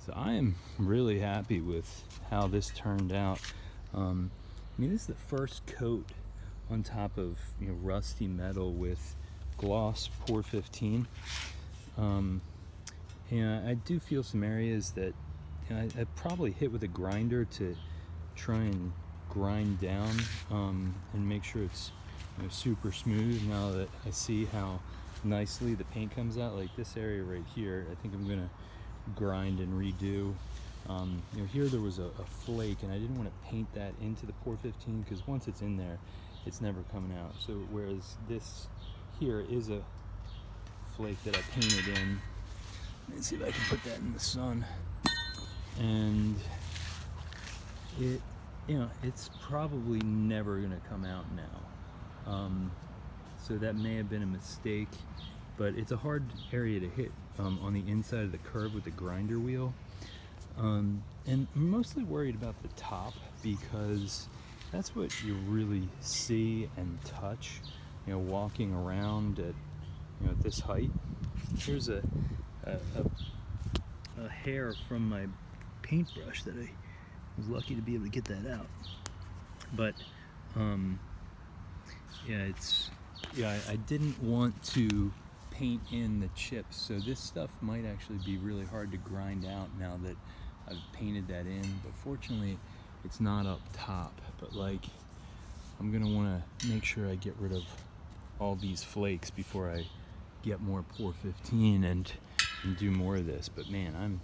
So I am really happy with how this turned out. I mean, this is the first coat on top of rusty metal with gloss POR-15. And I do feel some areas that I probably hit with a grinder to try and grind down and make sure it's super smooth. Now that I see how nicely the paint comes out, like this area right here, I think I'm gonna grind and redo. Here there was a flake, and I didn't want to paint that into the POR-15 because once it's in there, it's never coming out. So whereas this here is a flake that I painted in. Let's see if I can put that in the sun. And it's probably never gonna come out now. So that may have been a mistake, but it's a hard area to hit on the inside of the curve with the grinder wheel. And I'm mostly worried about the top because that's what you really see and touch, walking around at this height. Here's a hair from my paintbrush that I was lucky to be able to get that out. But I didn't want to paint in the chips, so this stuff might actually be really hard to grind out now that I've painted that in. But fortunately it's not up top, but like I'm gonna want to make sure I get rid of all these flakes before I get more POR-15 and do more of this. But man, I'm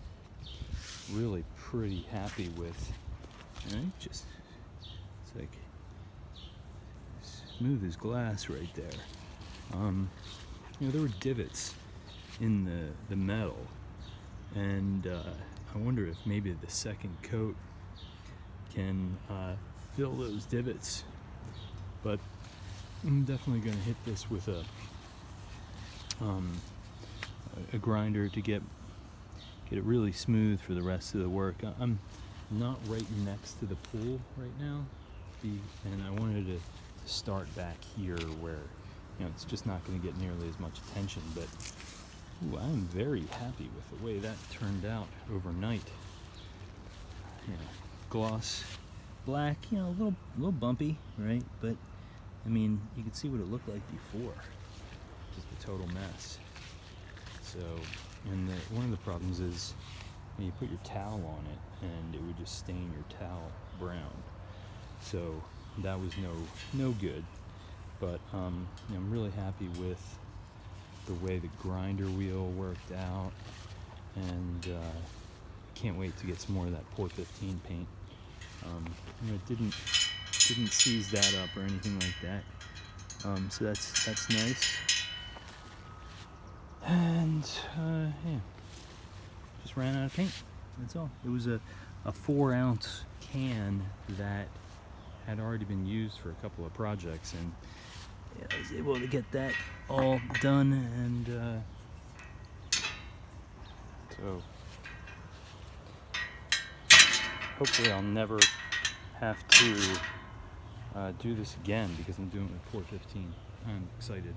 really pretty happy with it's like smooth as glass right there. There were divots in the metal, and I wonder if maybe the second coat can fill those divots. But I'm definitely going to hit this with a grinder to get it really smooth for the rest of the work. I'm not right next to the pool right now, and I wanted to start back here where it's just not going to get nearly as much attention. But I'm very happy with the way that turned out overnight. Gloss black, a little bumpy, right? But I mean, you can see what it looked like before, just a total mess. So, and one of the problems is when you put your towel on it, and it would just stain your towel brown. So that was no good. But I'm really happy with the way the grinder wheel worked out, and can't wait to get some more of that POR-15 paint. It didn't seize that up or anything like that. So that's nice. And just ran out of paint. That's all. It was a 4-ounce can that had already been used for a couple of projects, and I was able to get that all done. And so hopefully I'll never have to do this again because I'm doing it with POR-15. I'm excited.